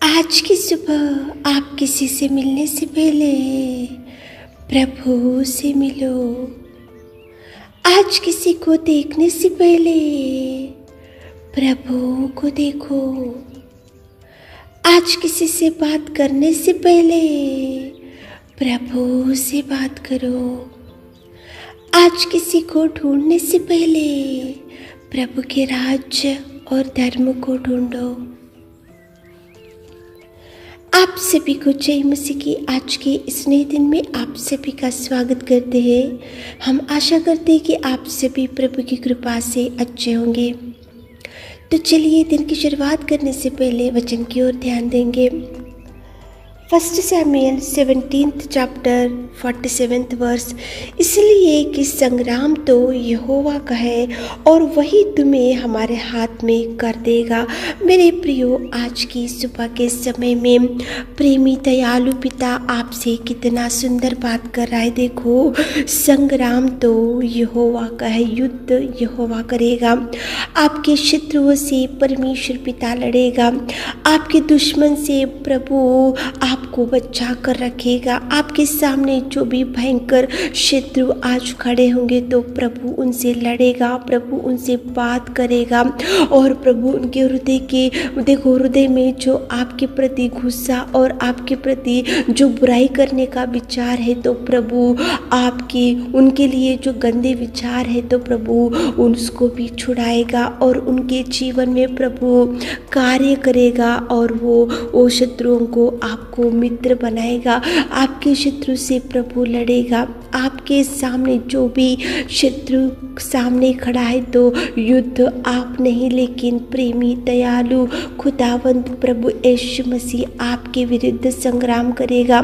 आज की सुबह आप किसी से मिलने से पहले प्रभु से मिलो। आज किसी को देखने से पहले प्रभु को देखो। आज किसी से बात करने से पहले प्रभु से बात करो। आज किसी को ढूंढने से पहले प्रभु के राज्य और धर्म को ढूंढो। आप सभी को जय मसीह की आज के इस नए दिन में आप सभी का स्वागत करते हैं। हम आशा करते हैं कि आप सभी प्रभु की कृपा से अच्छे होंगे। तो चलिए दिन की शुरुआत करने से पहले वचन की ओर ध्यान देंगे। 1 सैमुएल 17 चैप्टर 47 वर्स। इसलिए कि संग्राम तो यहोवा का है और वही तुम्हें हमारे हाथ में कर देगा। मेरे प्रियो, आज की सुबह के समय में प्रेमी दयालु पिता आपसे कितना सुंदर बात कर रहा है। देखो, संग्राम तो यहोवा का है, युद्ध यहोवा करेगा। आपके शत्रुओं से परमेश्वर पिता लड़ेगा। आपके दुश्मन से प्रभु आपको बचा कर रखेगा। आपके सामने जो भी भयंकर शत्रु आज खड़े होंगे तो प्रभु उनसे लड़ेगा, प्रभु उनसे बात करेगा और प्रभु उनके हृदय में जो आपके प्रति गुस्सा और आपके प्रति जो बुराई करने का विचार है तो प्रभु आपके उनके लिए जो गंदे विचार है तो प्रभु उसको भी छुड़ाएगा और उनके जीवन में प्रभु कार्य करेगा और वो शत्रुओं को आपको मित्र बनाएगा। आपके शत्रु से प्रभु लड़ेगा। आपके सामने जो भी शत्रु सामने खड़ा है तो युद्ध आप नहीं लेकिन प्रेमी दयालु खुदावंत प्रभु यीशु मसीह आपके विरुद्ध संग्राम करेगा।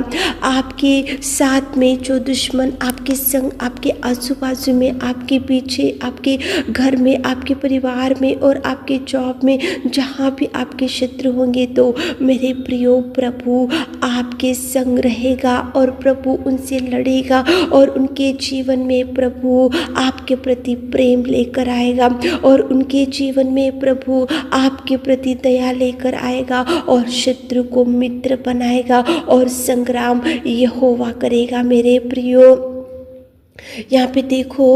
आपके साथ में जो दुश्मन आपके संग, आपके आजू बाजू में, आपके पीछे, आपके घर में, आपके परिवार में और आपके जॉब में जहाँ भी आपके शत्रु होंगे तो मेरे प्रियो प्रभु आपके संग रहेगा और प्रभु उनसे लड़ेगा और उनके जीवन में प्रभु आपके प्रति प्रेम लेकर आएगा और उनके जीवन में प्रभु आपके प्रति दया लेकर आएगा और शत्रु को मित्र बनाएगा और संग्राम यहोवा करेगा। मेरे प्रियो, यहाँ पे देखो,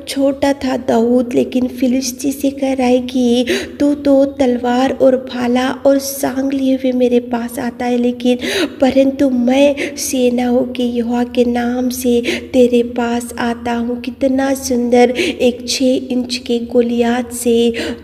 छोटा था दाऊद लेकिन फिलिस्ती से कह रहा है कि तू तो तलवार और भाला और सांग लिए हुए मेरे पास आता है, लेकिन परंतु मैं सेनाओं के यहोवा के नाम से तेरे पास आता हूँ। कितना सुंदर एक 6 इंच के गोलियात से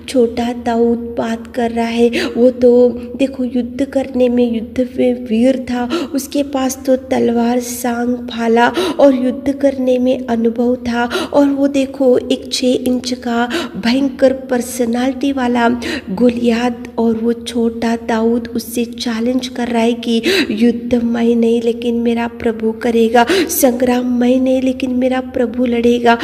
छोटा दाऊद बात कर रहा है। वो तो देखो युद्ध करने में युद्ध में वीर था। उसके पास तो तलवार, सांग, भाला और युद्ध करने में अनुभव था और वो देखो एक 6 इंच का भयंकर पर्सनालिटी वाला गोलियात और वो छोटा दाऊद उससे चैलेंज कर रहा है कि युद्ध मैं नहीं लेकिन मेरा प्रभु करेगा, संग्राम मैं नहीं लेकिन मेरा प्रभु लड़ेगा,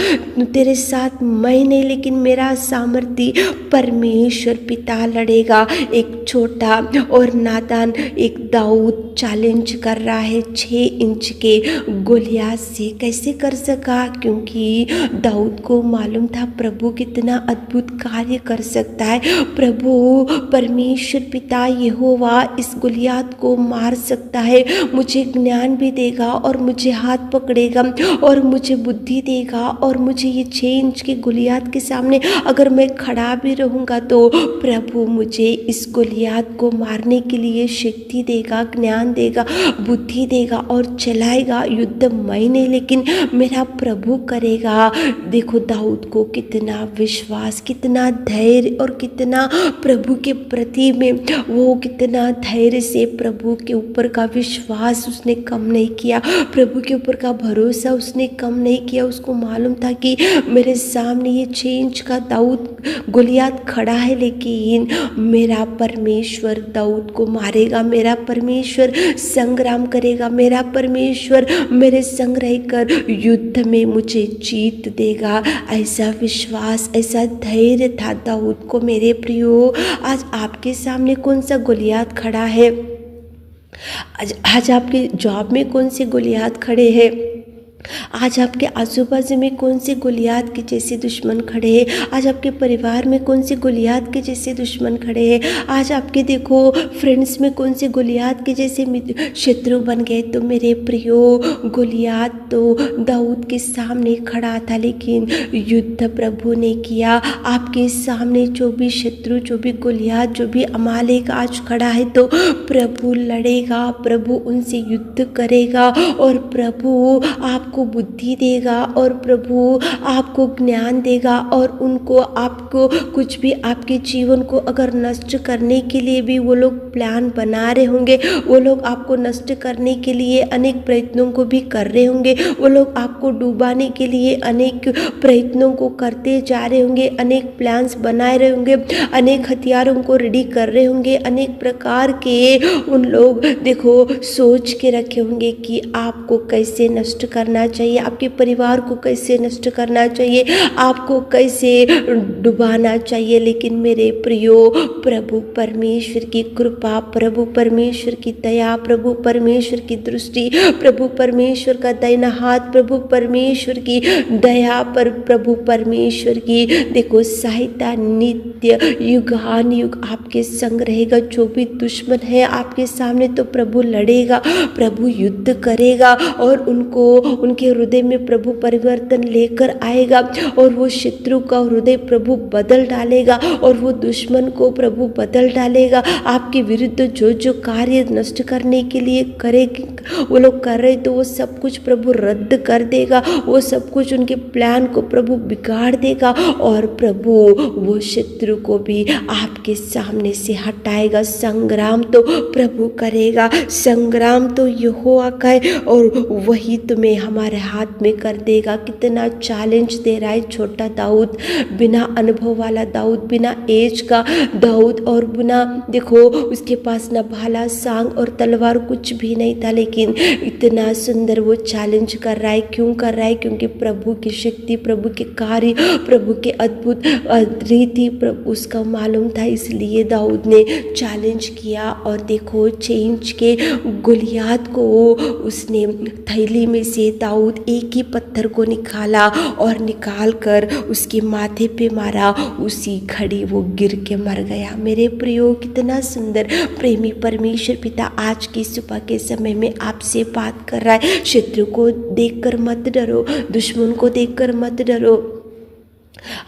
तेरे साथ मैं नहीं लेकिन मेरा सामर्थी परमेश्वर पिता लड़ेगा। एक छोटा और नादान एक दाऊद चैलेंज कर रहा है 6 इंच के गोलियात से। कैसे कर सका? क्योंकि दाऊद को मालूम था प्रभु कितना अद्भुत कार्य कर सकता है। प्रभु परमेश्वर पिता यहोवा इस गोलियात को मार सकता है, मुझे ज्ञान भी देगा और मुझे हाथ पकड़ेगा और मुझे बुद्धि देगा और मुझे ये 6 इंच के गोलियात के सामने अगर मैं खड़ा भी रहूँगा तो प्रभु मुझे इस गोलियात को मारने के लिए शक्ति देगा, ज्ञान देगा, बुद्धि देगा और चलाएगा। युद्ध मैं नहीं लेकिन मेरा प्रभु करेगा। देखो दाऊद को कितना विश्वास, कितना धैर्य और कितना प्रभु के प्रति में वो कितना धैर्य से प्रभु के ऊपर का विश्वास उसने कम नहीं किया, प्रभु के ऊपर का भरोसा उसने कम नहीं किया। उसको मालूम था कि मेरे सामने ये 6 इंच का दाऊद गोलियात खड़ा है लेकिन मेरा परमेश्वर दाऊद को मारेगा, मेरा परमेश्वर संग्राम करेगा, मेरा परमेश्वर मेरे संग रहकर युद्ध में मुझे जीत देगा। ऐसा विश्वास, ऐसा धैर्य था दाऊद को। मेरे प्रियो, आज आपके सामने कौन सा गोलियात खड़ा है? आज आपके जॉब में कौन से गोलियात खड़े हैं? आज आपके आजू बाजू में कौन से गोलियात के जैसे दुश्मन खड़े हैं, आज आपके परिवार में कौन से गोलियात के जैसे दुश्मन खड़े हैं, आज आपके देखो फ्रेंड्स में कौन से गोलियात के जैसे शत्रु बन गए। तो मेरे प्रियो, गोलियात तो दाऊद के सामने खड़ा था, लेकिन युद्ध प्रभु ने किया। आपके सामने जो भी शत्रु, जो भी गोलियात, जो भी अमालेक आज खड़ा है, तो प्रभु लड़ेगा, प्रभु उनसे युद्ध करेगा और प्रभु आपको बुद्धि देगा और प्रभु आपको ज्ञान देगा। और उनको आपको कुछ भी आपके जीवन को अगर नष्ट करने के लिए भी वो लोग प्लान बना रहे होंगे, वो लोग आपको नष्ट करने के लिए अनेक प्रयत्नों को भी कर रहे होंगे, वो लोग आपको डुबाने के लिए अनेक प्रयत्नों को करते जा रहे होंगे, अनेक प्लान्स बनाए रहे होंगे, अनेक हथियारों को रेडी कर रहे होंगे, अनेक प्रकार के उन लोग देखो सोच के रखे होंगे कि आपको कैसे नष्ट करना चाहिए, आपके परिवार को कैसे नष्ट करना चाहिए, आपको कैसे डुबाना चाहिए। लेकिन मेरे प्रियो, प्रभु परमेश्वर की कृपा, प्रभु परमेश्वर की दया, प्रभु परमेश्वर की दृष्टि, प्रभु परमेश्वर का दाहिना हाथ, प्रभु परमेश्वर की दया पर प्रभु परमेश्वर की देखो सहायता नित्य युगान युग आपके संग रहेगा। जो भी दुश्मन है आपके सामने, तो प्रभु लड़ेगा, प्रभु युद्ध करेगा और उनको उनके हृदय में प्रभु परिवर्तन लेकर आएगा और वो शत्रु का हृदय प्रभु बदल डालेगा और वो दुश्मन को प्रभु बदल डालेगा। आपके विरुद्ध जो जो कार्य नष्ट करने के लिए करेगी वो लोग कर रहे, तो वो सब कुछ प्रभु रद्द कर देगा, वो सब कुछ उनके प्लान को प्रभु बिगाड़ देगा और प्रभु वो शत्रु को भी आपके सामने से हटाएगा। संग्राम तो प्रभु करेगा, संग्राम तो यहोवा का है और वही तुम्हें हमारे हाथ में कर देगा। कितना चैलेंज दे रहा है छोटा दाऊद, बिना अनुभव वाला दाऊद, बिना एज का दाऊद और बिना देखो उसके पास ना भाला सांग और तलवार कुछ भी नहीं था, लेकिन इतना सुंदर वो चैलेंज कर रहा है। क्यों कर रहा है? क्योंकि प्रभु की शक्ति, प्रभु के कार्य, प्रभु के अद्भुत रीति प्रभु उसका मालूम था, इसलिए दाऊद ने चैलेंज किया। और देखो चेंज के गोलियात को उसने थैली में से दाऊद एक ही पत्थर को निकाला और निकाल कर उसके माथे पे मारा, उसी घड़ी वो गिर के मर गया। मेरे प्रियो, कितना सुंदर प्रेमी परमेश्वर पिता आज की सुबह के समय में आपसे बात कर रहा है। शत्रु को देखकर मत डरो, दुश्मन को देखकर मत डरो,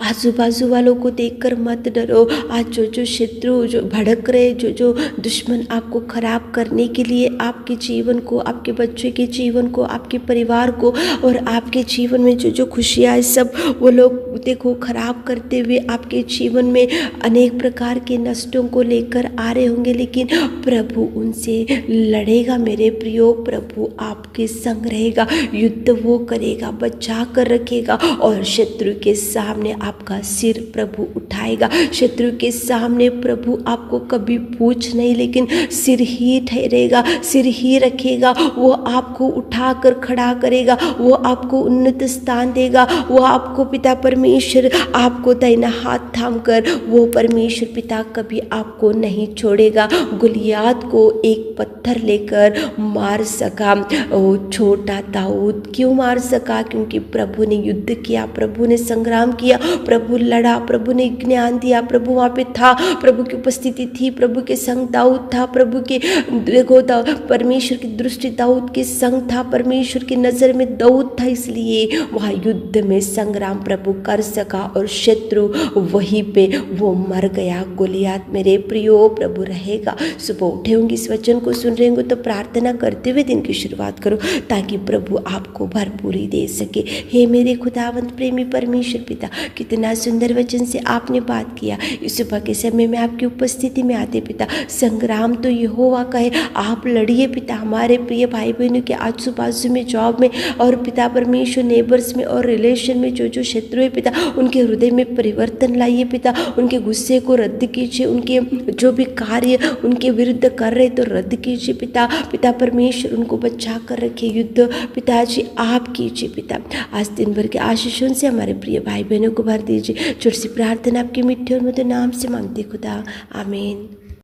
आजू बाजू वालों को देखकर मत डरो। आज जो शत्रु जो भड़क रहे, जो दुश्मन आपको खराब करने के लिए आपके जीवन को, आपके बच्चे के जीवन को, आपके परिवार को और आपके जीवन में जो खुशियाँ सब वो लोग देखो खराब करते हुए आपके जीवन में अनेक प्रकार के नष्टों को लेकर आ रहे होंगे, लेकिन प्रभु उनसे लड़ेगा। मेरे प्रियो, प्रभु आपके संग रहेगा, युद्ध वो करेगा, बचा कर रखेगा और शत्रु के सामने आपका सिर प्रभु उठाएगा। शत्रु के सामने प्रभु आपको कभी पूछ नहीं, लेकिन सिर ही ठहरेगा, सिर ही रखेगा। वो आपको उठाकर खड़ा करेगा, वो आपको उन्नत स्थान देगा, वो आपको पिता परमेश्वर आपको दाहिना हाथ थाम कर वो परमेश्वर पिता कभी आपको नहीं छोड़ेगा। गोलियात को एक पत्थर लेकर मार सका वो छोटा दाऊद। क्यों मार सका? क्योंकि प्रभु ने युद्ध किया, प्रभु ने संग्राम किया, प्रभु लड़ा, प्रभु ने ज्ञान दिया, प्रभु वहाँ पे था, प्रभु की उपस्थिति थी, प्रभु के संग दाऊद था, प्रभु के देखो परमेश्वर की दृष्टि दाऊद के संग था, परमेश्वर की नज़र में दाऊद था, इसलिए वहाँ युद्ध में संग्राम प्रभु कर सका और शत्रु वहीं पे वो मर गया। गोलियात मेरे प्रियो, प्रभु रहेगा। सुबह उठे होंगे, इस वचन को सुन रहे होंगे तो प्रार्थना करते हुए दिन की शुरुआत करो ताकि प्रभु आपको भरपूरी दे सके। हे मेरे खुदावंत प्रेमी परमेश्वर पिता, कितना सुंदर वचन से आपने बात किया। इस सुबह के समय में आपकी उपस्थिति में आते पिता, संग्राम तो यहोवा का है, आप लड़िए पिता। हमारे प्रिय भाई बहनों के आजू बाजू में, जॉब में और पिता परमेश्वर नेबर्स में और रिलेशन में जो शत्रु है पिता, उनके हृदय में परिवर्तन लाइए पिता, उनके गुस्से को रद्द कीजिए, उनके जो भी कार्य उनके विरुद्ध कर रहे तो रद्द कीजिए पिता। पिता परमेश्वर उनको बचा कर रखे, युद्ध पिताजी आप कीजिए पिता। आज दिन भर के आशीषों से हमारे प्रिय भाई बहनों को भर दीजिए। छोटी सी प्रार्थना आपके मिठे और मधुर नाम से मांगते खुदा, आमीन।